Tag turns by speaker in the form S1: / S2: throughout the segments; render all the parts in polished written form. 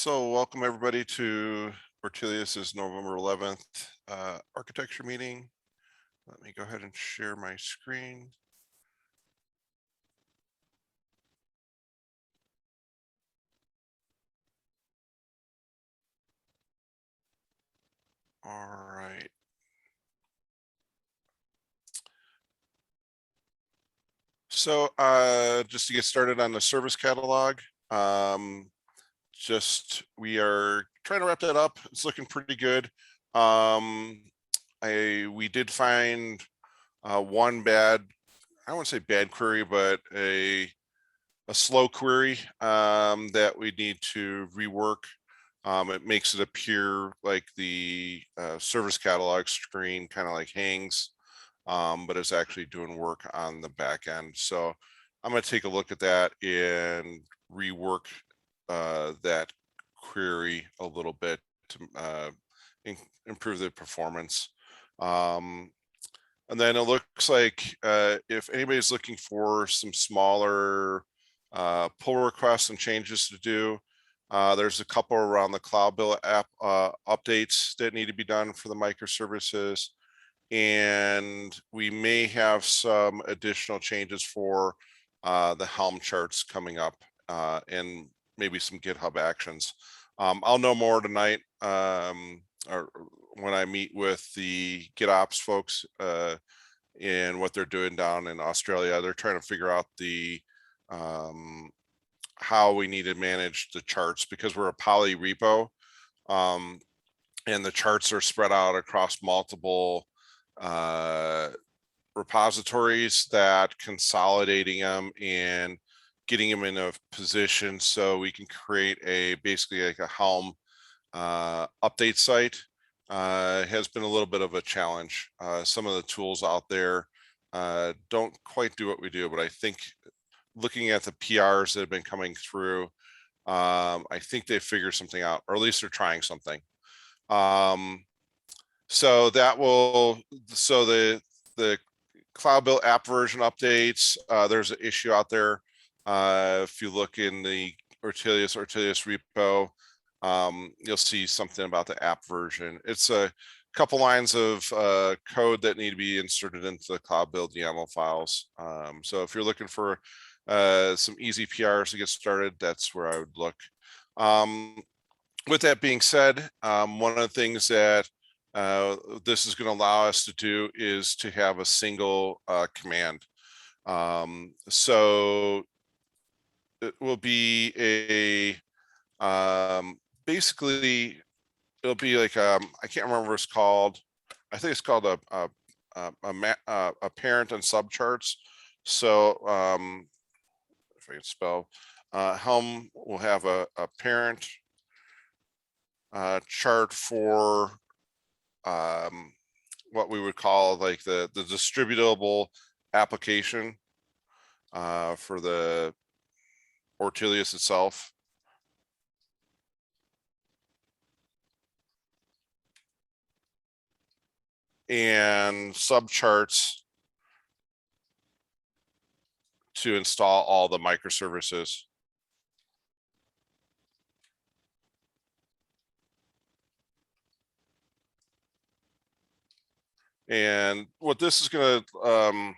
S1: So welcome everybody to Ortelius's November 11th architecture meeting. Let me go ahead and share my screen. All right. So just to get started on the service catalog, we are trying to wrap that up. It's looking pretty good. We did find one bad, I won't say bad query, but a slow query that we need to rework. It makes it appear like the service catalog screen kind of like hangs, but it's actually doing work on the back end. So I'm going to take a look at that and rework that query a little bit to improve the performance. And then it looks like if anybody's looking for some smaller pull requests and changes to do, there's a couple around the Cloud Bill app updates that need to be done for the microservices. And we may have some additional changes for the Helm charts coming up and maybe some GitHub actions. I'll know more tonight or when I meet with the GitOps folks and what they're doing down in Australia. They're trying to figure out the how we need to manage the charts because we're a poly repo and the charts are spread out across multiple repositories, that consolidating them and getting them in a position so we can create a basically like a Helm update site has been a little bit of a challenge. Some of the tools out there don't quite do what we do, but I think looking at the PRs that have been coming through, I think they figured something out, or at least they're trying something. So that will, so the Cloud Build app version updates, there's an issue out there. If you look in the Ortelius repo, you'll see something about the app version. It's a couple lines of code that need to be inserted into the Cloud Build YAML files. So if you're looking for some easy PRs to get started, that's where I would look. With that being said, one of the things that this is going to allow us to do is to have a single command. So it will be a basically it'll be like I can't remember what it's called. I think it's called a parent and subcharts. So if I can spell, Helm will have a parent chart for what we would call like the distributable application for the Ortelius itself. And subcharts to install all the microservices. And what this is going to,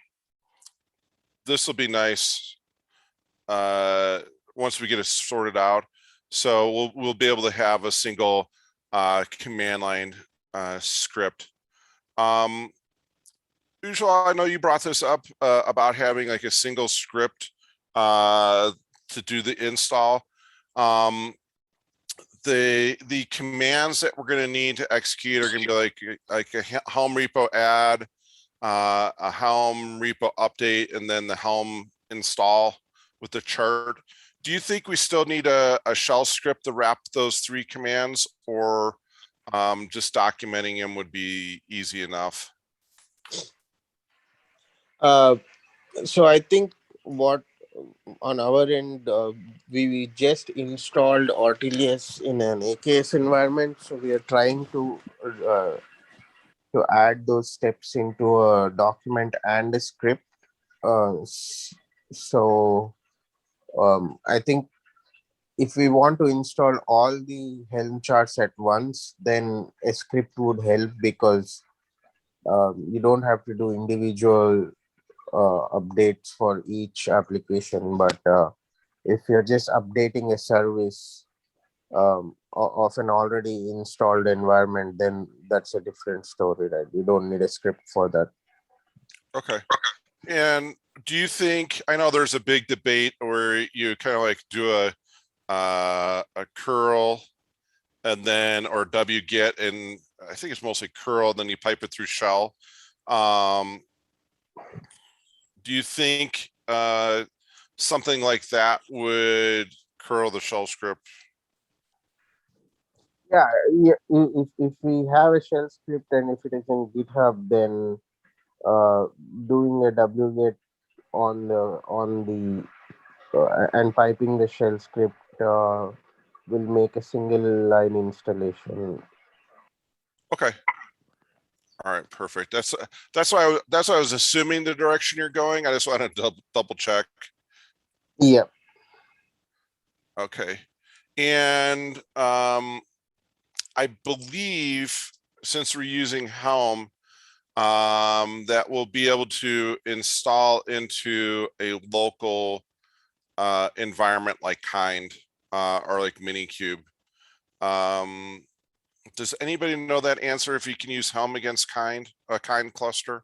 S1: this will be nice once we get it sorted out. So we'll be able to have a single command line script. Usually, I know you brought this up about having like a single script to do the install. The commands that we're going to need to execute are going to be like a Helm repo add, a Helm repo update, and then the Helm install with the chart. Do you think we still need a shell script to wrap those three commands, or just documenting them would be easy enough?
S2: So I think what on our end, we just installed Ortelius in an AKS environment. So we are trying to add those steps into a document and a script. So I think if we want to install all the Helm charts at once, then a script would help because you don't have to do individual updates for each application. But if you're just updating a service of an already installed environment, then that's a different story, right? You don't need a script for that.
S1: Okay. And do you think, I know there's a big debate where you kind of like do a curl and then, or wget, and I think it's mostly curl, and then you pipe it through shell. Do you think something like that would curl the shell script?
S2: Yeah, if we have a shell script and if it is in GitHub, then uh, doing a wget on the and piping the shell script will make a single line installation.
S1: Okay. All right, perfect. That's why I was assuming the direction you're going. I just wanted to double check.
S2: Yeah.
S1: Okay. And I believe since we're using Helm, that we'll be able to install into a local environment like Kind or like Minikube. Does anybody know that answer if you can use Helm against Kind, a Kind cluster?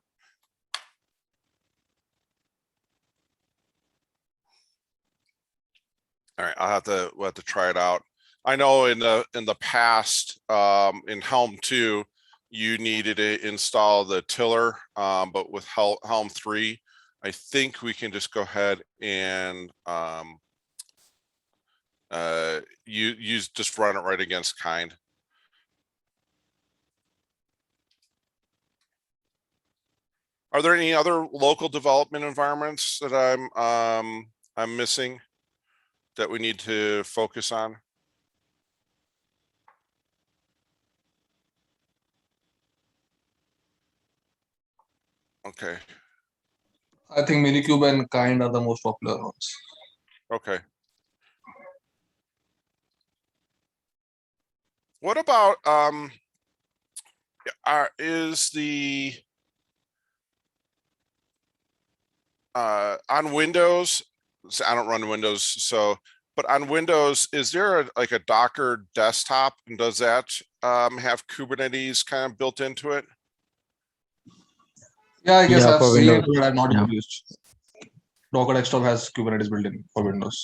S1: All right, we'll have to try it out. I know in the past, in Helm 2, you needed to install the tiller, but with Helm 3, I think we can just go ahead and just run it right against Kind. Are there any other local development environments that I'm missing that we need to focus on? Okay.
S3: I think Minikube and Kind are the most popular ones.
S1: Okay. What about is the on Windows? So I don't run Windows, so but on Windows, is there like a Docker desktop, and does that have Kubernetes kind of built into it?
S3: Yeah, I guess
S4: Yeah,
S3: I've
S4: for
S3: seen it,
S4: Windows.
S3: but I've not
S4: Yeah.
S3: used. Docker Desktop has Kubernetes built in for Windows.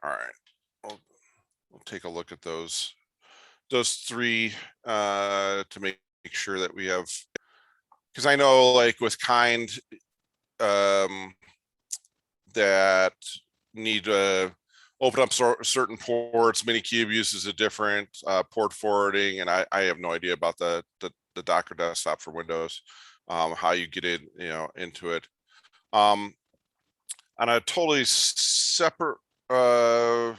S1: All right, we'll take a look at those three to make sure that we have, because I know like with Kind that need to open up certain ports. Minikube uses a different port forwarding, and I have no idea about the Docker desktop for Windows, how you get in, into it. On a totally separate, well,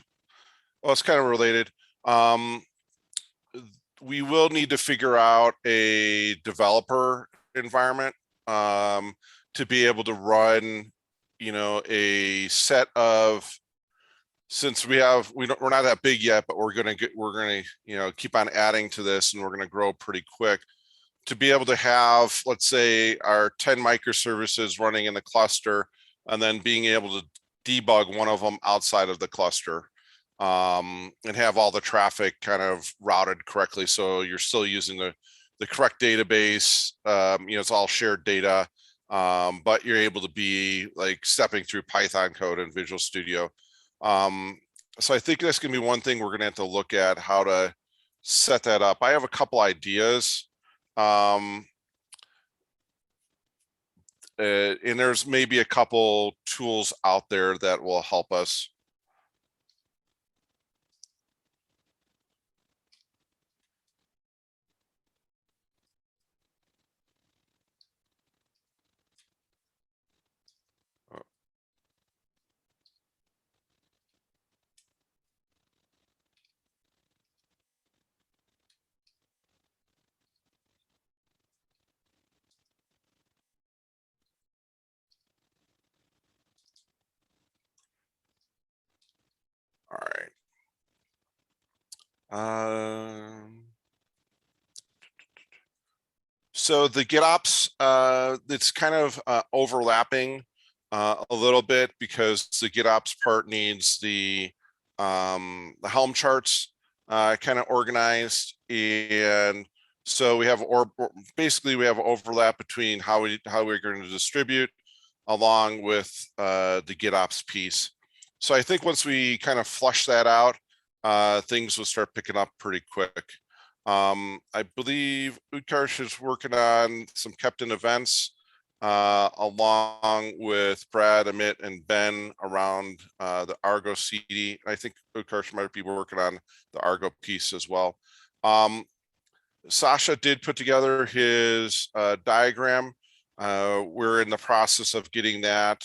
S1: it's kind of related. We will need to figure out a developer environment to be able to run, a set of, since we're not that big yet, but we're gonna keep on adding to this, and we're gonna grow pretty quick, to be able to have, let's say, our 10 microservices running in the cluster, and then being able to debug one of them outside of the cluster, and have all the traffic kind of routed correctly, so you're still using the correct database. It's all shared data, but you're able to be like stepping through Python code and Visual Studio. So I think that's gonna be one thing we're gonna have to look at, how to set that up. I have a couple ideas. And there's maybe a couple tools out there that will help us. So the GitOps, it's kind of overlapping a little bit because the GitOps part needs the Helm charts kind of organized, and so we have basically we have overlap between how we're going to distribute along with the GitOps piece. So I think once we kind of flush that out, things will start picking up pretty quick. I believe Utkarsh is working on some kept-in events along with Brad, Amit, and Ben around the Argo CD. I think Utkarsh might be working on the Argo piece as well. Sasha did put together his diagram. We're in the process of getting that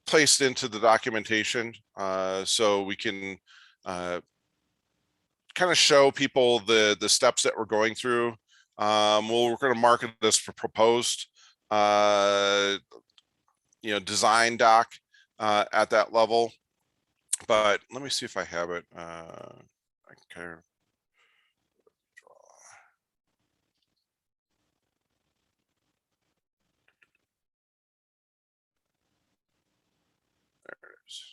S1: placed into the documentation so we can kind of show people the steps that we're going through. We're going to market this for proposed design doc at that level, but let me see if I have it. I can kind of there it is.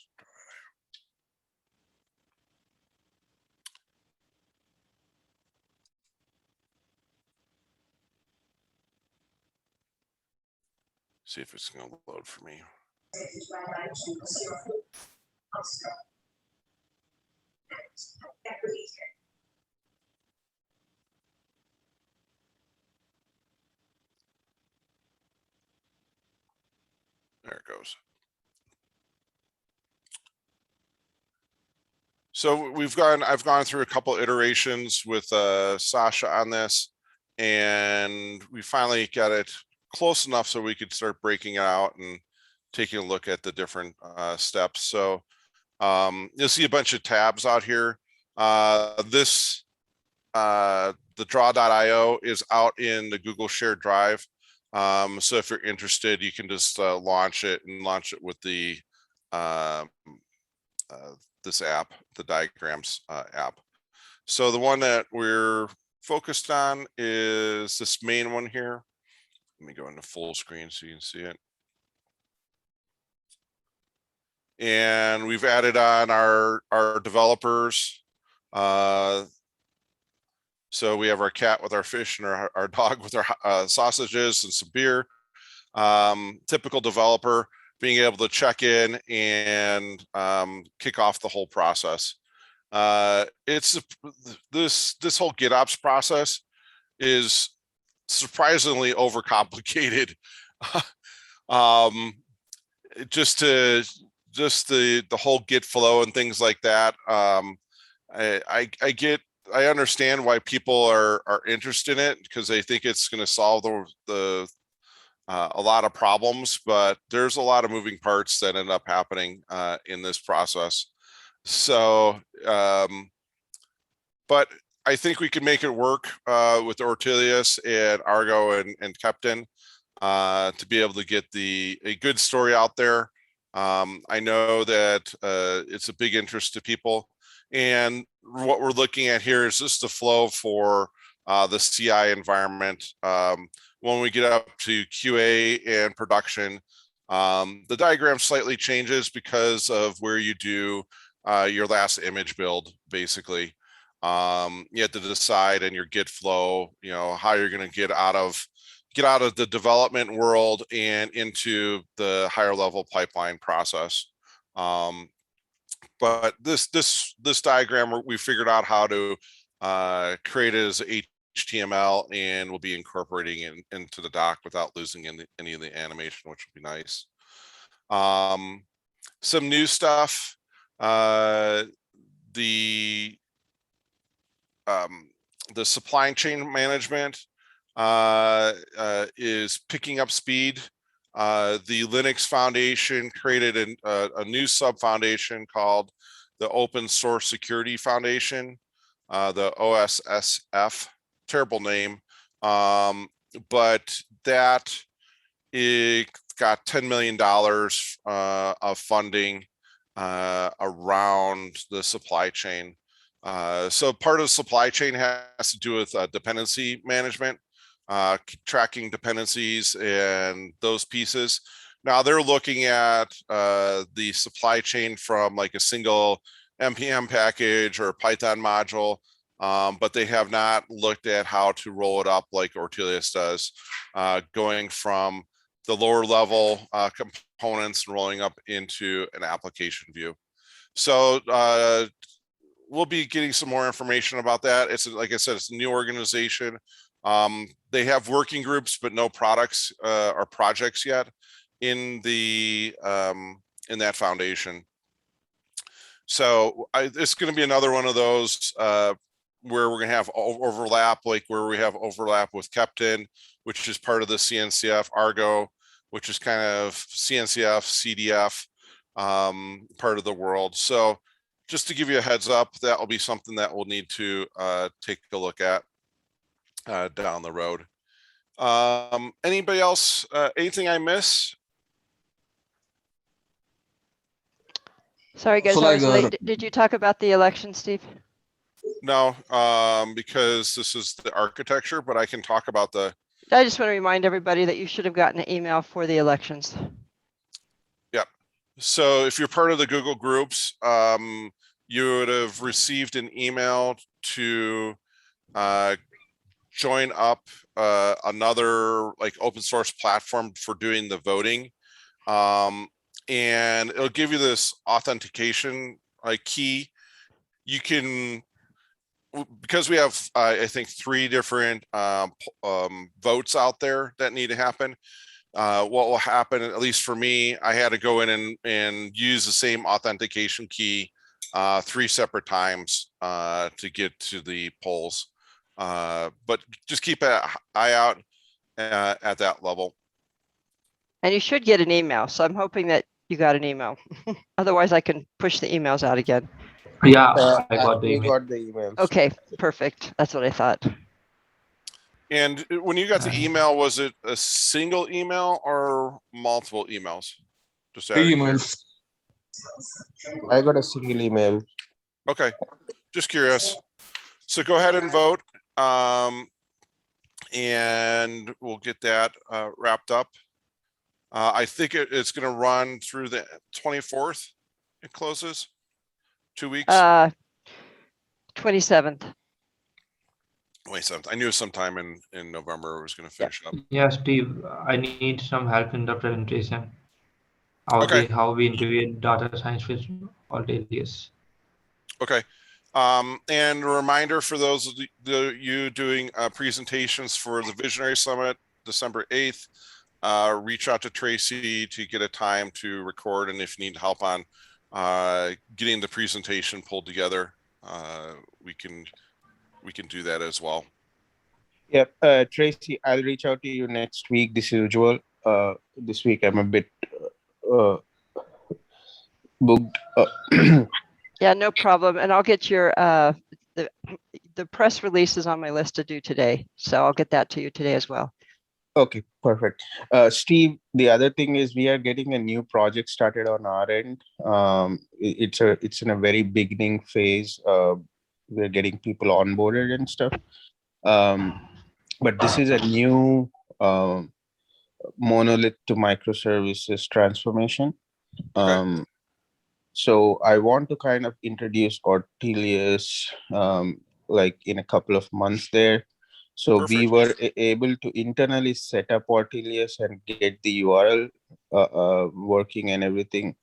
S1: See if it's going to load for me. There it goes. So I've gone through a couple iterations with Sasha on this, and we finally got it close enough so we could start breaking it out and taking a look at the different steps. So you'll see a bunch of tabs out here. The draw.io is out in the Google shared drive. So if you're interested, you can just launch it with the this app, the diagrams app. So the one that we're focused on is this main one here. Let me go into full screen so you can see it. And we've added on our developers. So we have our cat with our fish and our dog with our sausages and some beer. Typical developer being able to check in and kick off the whole process. It's this whole GitOps process is surprisingly overcomplicated. Just the whole Git flow and things like that. I understand why people are interested in it because they think it's going to solve a lot of problems, but there's a lot of moving parts that end up happening in this process. So, but I think we can make it work with Ortelius and Argo and Captain to be able to get a good story out there. I know that it's a big interest to people, and what we're looking at here is just the flow for the CI environment. When we get up to QA and production, the diagram slightly changes because of where you do your last image build. Basically, you have to decide in your Git flow, how you're going to get out of the development world and into the higher level pipeline process. But this diagram, we figured out how to create it as HTML, and we'll be incorporating it into the doc without losing any of the animation, which will be nice. Some new stuff. The supply chain management is picking up speed. The Linux Foundation created a new sub-foundation called the Open Source Security Foundation, the OSSF, terrible name, but that it got $10 million of funding around the supply chain. So part of the supply chain has to do with dependency management, tracking dependencies and those pieces. Now they're looking at the supply chain from like a single npm package or Python module, but they have not looked at how to roll it up like Ortelius does, going from the lower level components and rolling up into an application view. So we'll be getting some more information about that. It's like I said, it's a new organization. They have working groups, but no products or projects yet in the in that foundation. So it's going to be another one of those where we're going to have overlap, like where we have overlap with Kepton, which is part of the CNCF, Argo, which is kind of CNCF, CDF part of the world. So just to give you a heads up, that will be something that we'll need to take a look at down the road. Anybody else? Anything I miss?
S4: Sorry, guys,
S3: So
S4: I was
S3: like,
S4: late. Did you talk about the election, Steve?
S1: No, because this is the architecture, but I can talk about the.
S4: I just want to remind everybody that you should have gotten an email for the elections.
S1: Yep. So if you're part of the Google groups, you would have received an email to join up another like open source platform for doing the voting. And it'll give you this authentication key. You can, because we have I think 3 different votes out there that need to happen. What will happen, at least for me, I had to go in and use the same authentication key 3 separate times to get to the polls. But just keep an eye out at that level.
S4: And you should get an email. So I'm hoping that you got an email. Otherwise, I can push the emails out again.
S5: Yeah, I got the
S2: We
S5: email.
S2: got the emails.
S4: Okay, perfect. That's what I thought.
S1: And when you got the email, was it a single email or multiple emails? Just out of
S3: 3
S1: curiosity.
S3: emails.
S2: I got a single email.
S1: Okay, just curious. So go ahead and vote, and we'll get that wrapped up. I think it's going to run through the 24th. It closes 2 weeks.
S4: 27th.
S1: 27th. I knew sometime in November it was going to finish up.
S5: Yeah, Steve, I need some help in the presentation.
S1: Okay.
S5: How we integrate data science with Ortelius.
S1: Okay. And a reminder for those of you doing presentations for the Visionary Summit, December 8th, reach out to Tracy to get a time to record. And if you need help on getting the presentation pulled together, we can do that as well.
S2: Yep, Tracy, I'll reach out to you next week. This is usual. This week I'm a bit booked.
S4: Yeah, no problem. And I'll get your the press release is on my list to do today. So I'll get that to you today as well.
S2: Okay, perfect. Steve, the other thing is we are getting a new project started on our end. It's in a very beginning phase. We're getting people onboarded and stuff. But this is a new monolith to microservices transformation. So I want to kind of introduce Ortelius like in a couple of months there. So
S1: Perfect.
S2: we were able to internally set up Ortelius and get the URL working and everything.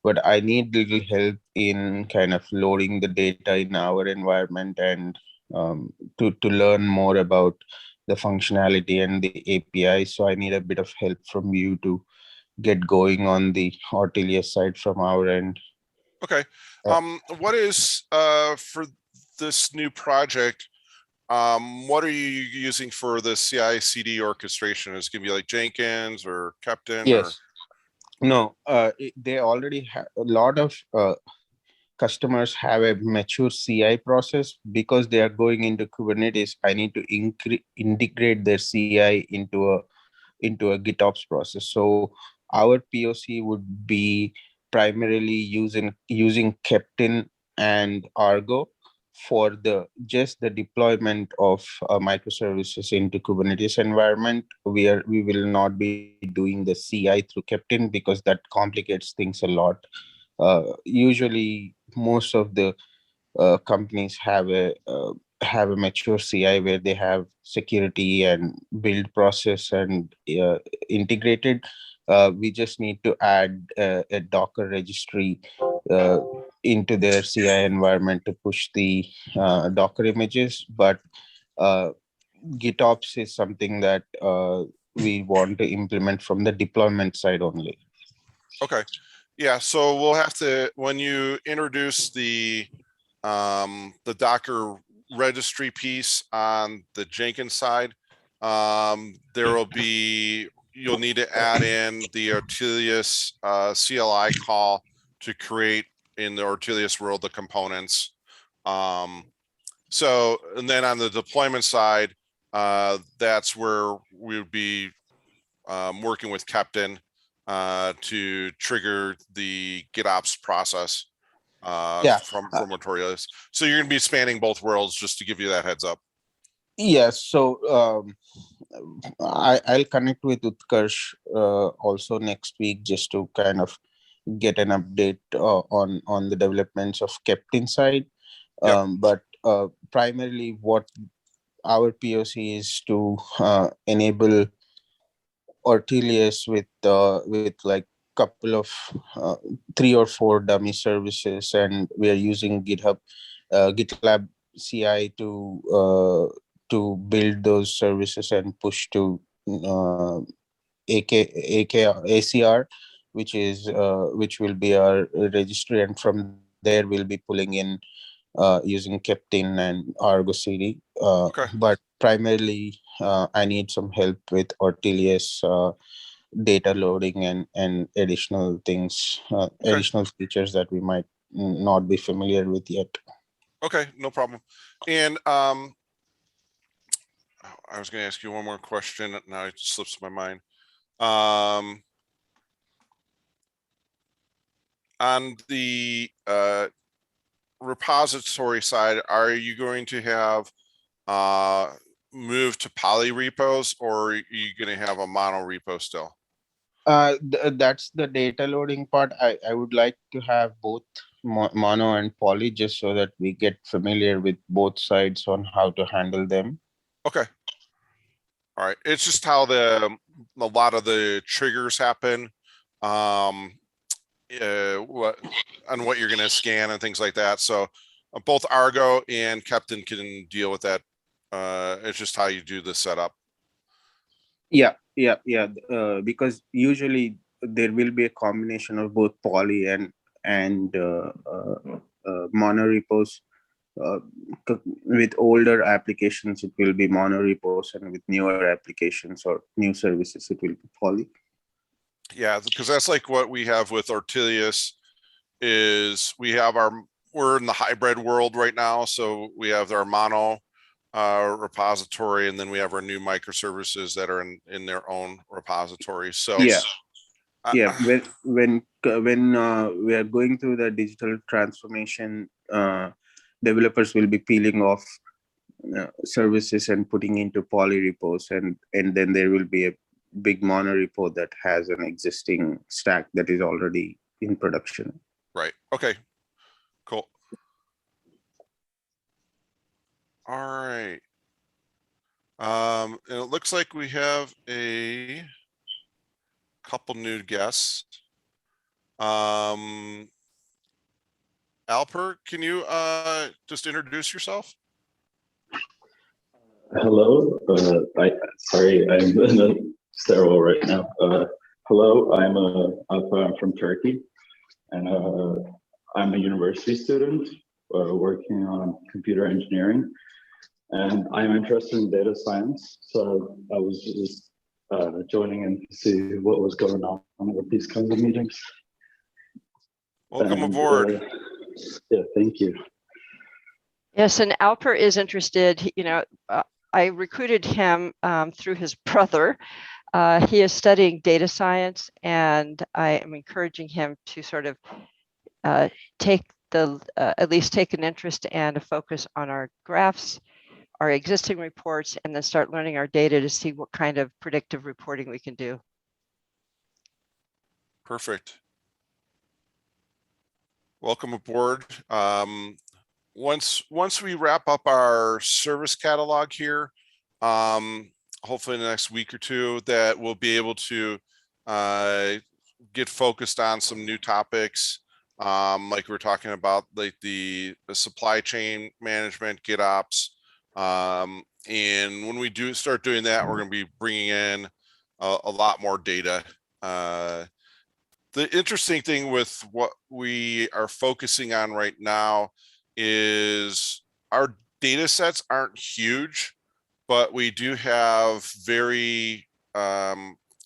S2: But I need little help in kind of loading the data in our environment and to learn more about the functionality and the API. So I need a bit of help from you to get going on the Ortelius side from our end.
S1: Okay. What is for this new project? What are you using for the CI/CD orchestration? Is it gonna be like Jenkins or Kepton?
S2: Yes. No, they already have a lot of customers have a mature CI process. Because they are going into Kubernetes, I need to integrate their CI into a GitOps process. So our POC would be primarily using Kepton and Argo for just the deployment of microservices into Kubernetes environment, we will not be doing the CI through Captain because that complicates things a lot. Usually, most of the companies have a mature CI where they have security and build process and integrated. We just need to add a Docker registry uh, into their CI environment to push the Docker images, but uh, GitOps is something that we want to implement from the deployment side only.
S1: Okay. Yeah, so we'll have to, when you introduce the Docker registry piece on the Jenkins side, there will be, you'll need to add in the Ortelius CLI call to create in the Ortelius world the components. So, and then on the deployment side, that's where we would be working with Captain to trigger the GitOps process
S2: Yeah.
S1: from Ortelius. So you're gonna be spanning both worlds, just to give you that heads up.
S2: Yes. So I'll connect with Utkarsh also next week just to kind of get an update on the developments of Captain side.
S1: Yep.
S2: But primarily what our POC is to enable Ortelius with like couple of 3 or 4 dummy services, and we are using GitLab CI to build those services and push to ACR, which will be our registry, and from there we'll be pulling in using Captain and Argo CD.
S1: Okay.
S2: But primarily, I need some help with Ortelius data loading and additional things, additional features that we might not be familiar with yet.
S1: Okay, no problem. And I was gonna ask you one more question. Now it slips my mind. On the repository side, are you going to have move to poly repos, or are you going to have a mono repo still?
S2: That's the data loading part. I would like to have both mono and poly, just so that we get familiar with both sides on how to handle them.
S1: Okay. All right. It's just how a lot of the triggers happen. What you're going to scan and things like that. So both Argo and Captain can deal with that. It's just how you do the setup.
S2: Yeah. Because usually there will be a combination of both poly and mono repos. With older applications, it will be mono repos, and with newer applications or new services, it will be poly.
S1: Yeah, because that's like what we have with Ortelius. Is we're in the hybrid world right now, so we have our mono repository, and then we have our new microservices that are in their own repository. So
S2: yeah, when we are going through the digital transformation, developers will be peeling off services and putting into poly repos, and then there will be a big mono repo that has an existing stack that is already in production.
S1: Right. Okay. Cool. All right. And it looks like we have a couple new guests. Alper, can you just introduce yourself?
S6: Hello. Sorry, I'm in a stairwell right now. Hello, I'm Alper. I'm from Turkey, and I'm a university student working on computer engineering, and I'm interested in data science. So I was just joining in to see what was going on with these kinds of meetings.
S1: Welcome aboard.
S6: Yeah, thank you.
S4: Yes, and Alper is interested. I recruited him through his brother. He is studying data science, and I am encouraging him to sort of take to at least take an interest and a focus on our graphs, our existing reports, and then start learning our data to see what kind of predictive reporting we can do.
S1: Perfect. Welcome aboard. Once we wrap up our service catalog here, hopefully in the next week or two, that we'll be able to get focused on some new topics, like we're talking about, like the supply chain management, GitOps. And when we start doing that, we're going to be bringing in a lot more data. The interesting thing with what we are focusing on right now is our data sets aren't huge, but we do have very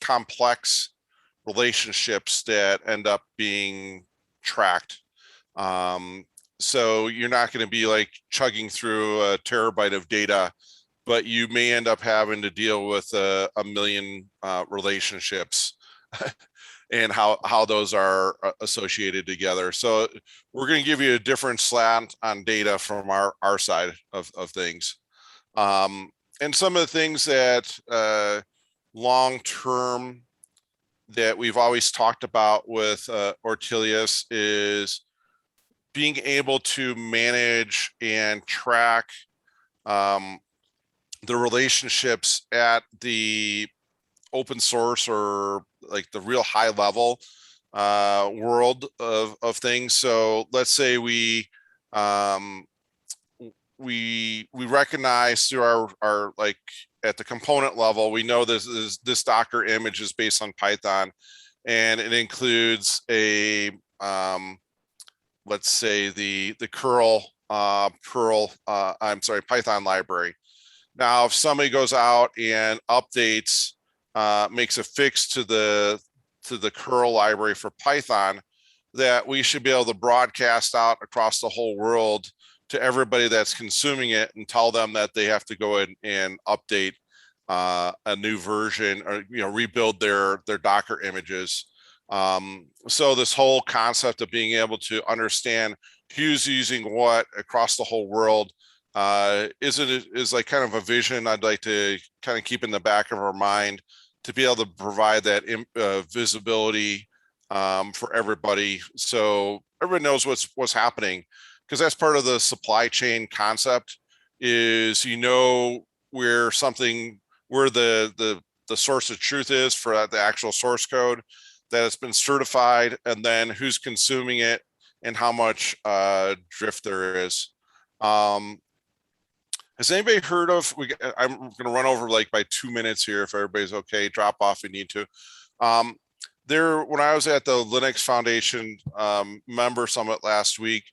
S1: complex relationships that end up being tracked. So you're not going to be like chugging through a terabyte of data, but you may end up having to deal with a million relationships and how those are associated together. So we're going to give you a different slant on data from our side of things. And some of the things that long-term that we've always talked about with Ortelius is being able to manage and track the relationships at the open source or like the real high level world of things. So let's say we recognize through our like at the component level, we know this Docker image is based on Python, and it includes a let's say the curl Python library. Now, if somebody goes out and updates, makes a fix to the curl library for Python, that we should be able to broadcast out across the whole world to everybody that's consuming it and tell them that they have to go in and update a new version, or rebuild their Docker images. So this whole concept of being able to understand who's using what across the whole world is like kind of a vision I'd like to kind of keep in the back of our mind, to be able to provide that visibility for everybody, so everybody knows what's happening, because that's part of the supply chain concept. Is where the source of truth is for the actual source code, that it's been certified, and then who's consuming it and how much drift there is. Has anybody heard of, I'm going to run over like by 2 minutes here if everybody's okay, drop off if you need to. When I was at the Linux Foundation member summit last week,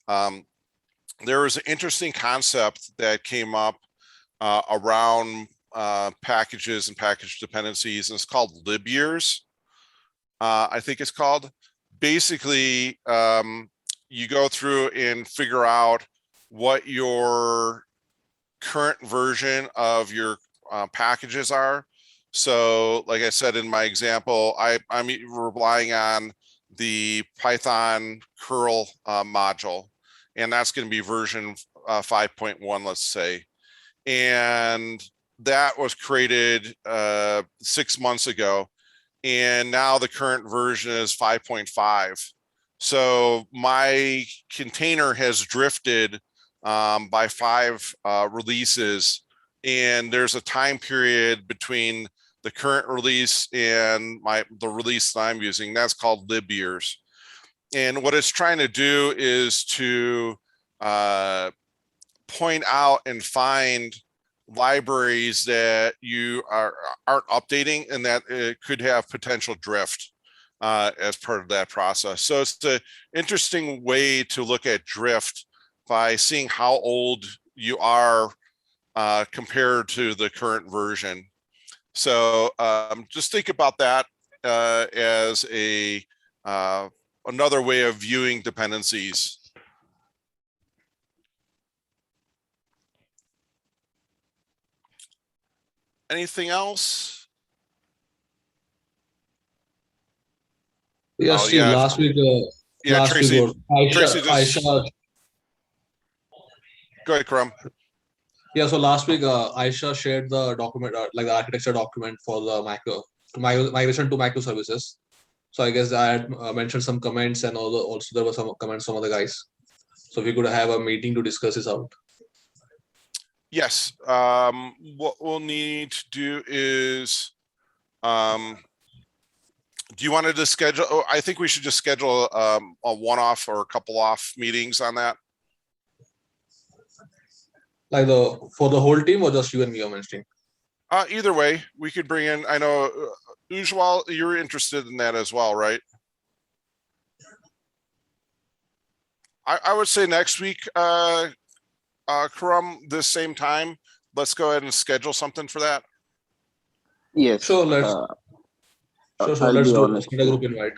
S1: there was an interesting concept that came up around packages and package dependencies, and it's called lib years. I think it's called. Basically, you go through and figure out what your current version of your packages are. So like I said in my example, I'm relying on the Python curl module, and that's going to be version 5.1, let's say. And that was created 6 months ago, and now the current version is 5.5. So my container has drifted by 5 releases, and there's a time period between the current release and the release that I'm using. That's called lib years. And what it's trying to do is to point out and find libraries that you aren't updating, and that it could have potential drift as part of that process. So it's an interesting way to look at drift by seeing how old you are compared to the current version. So just think about that as another way of viewing dependencies. Anything else?
S3: Yeah,
S1: Oh,
S3: Steve,
S1: yeah.
S3: last week
S1: Yeah,
S3: last week
S1: Tracy,
S3: was Aisha.
S1: Tracy just-
S3: Aisha.
S1: go ahead, Karam.
S3: Yeah, so last week Aisha shared the document, like the architecture document for the migration to microservices. So I guess I had mentioned some comments, and also there were some comments from other guys. So we could have a meeting to discuss this out.
S1: Yes, what we'll need to do is, do you want to just schedule, oh, I think we should just schedule, a one-off or a couple off meetings on that.
S3: Like for the whole team, or just you and me are mentioning?
S1: Either way, we could bring in, I know, Ujwal, you're interested in that as well, right? I would say next week, Karam, this same time, let's go ahead and schedule something for that.
S2: Yes.
S3: Sure, let's
S2: I'll
S3: let's
S2: be
S3: do
S2: honest.
S3: a group invite.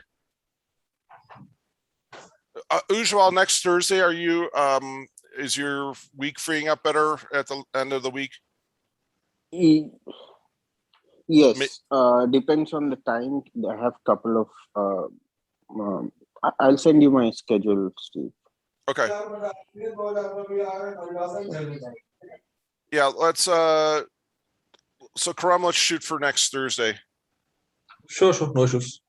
S1: Ujwal, next Thursday, are you, is your week freeing up better at the end of the week?
S2: Yes, depends on the time. I have couple of. I'll send you my schedule, Steve.
S1: Okay. Yeah, let's, so Karam, let's shoot for next Thursday.
S3: Sure, no issues.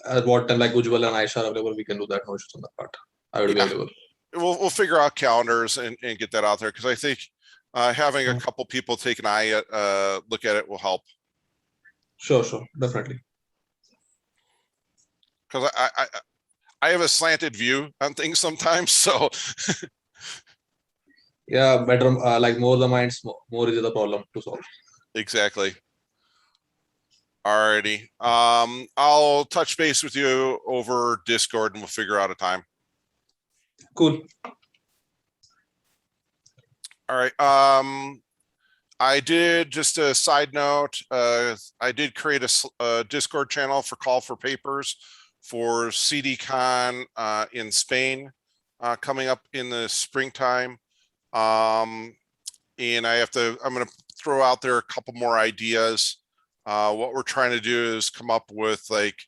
S3: At what time, like Ujjwal and Aisha are available, we can do that. No issues on that part. I will be available.
S1: We'll figure out calendars and get that out there, because I think having a couple people take an eye at, look at it will help.
S3: Sure, definitely.
S1: Because I have a slanted view on things sometimes, so
S3: Yeah, better, like more the minds, more is the problem to solve.
S1: exactly. Alrighty. I'll touch base with you over Discord and we'll figure out a time.
S3: Cool.
S1: All right. I did, just a side note, I did create a Discord channel for Call for Papers for CDCon in Spain coming up in the springtime. And I'm going to throw out there a couple more ideas. What we're trying to do is come up with like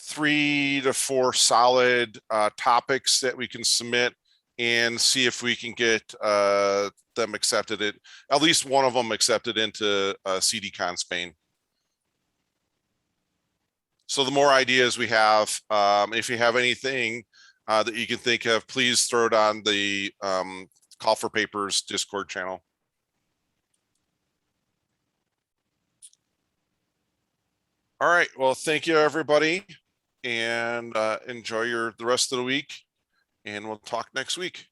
S1: 3 to 4 solid topics that we can submit and see if we can get them accepted, at least one of them accepted into CDCon Spain. So the more ideas we have, if you have anything that you can think of, please throw it on the Call for Papers Discord channel. All right, well, thank you, everybody, and enjoy the rest of the week, and we'll talk next week.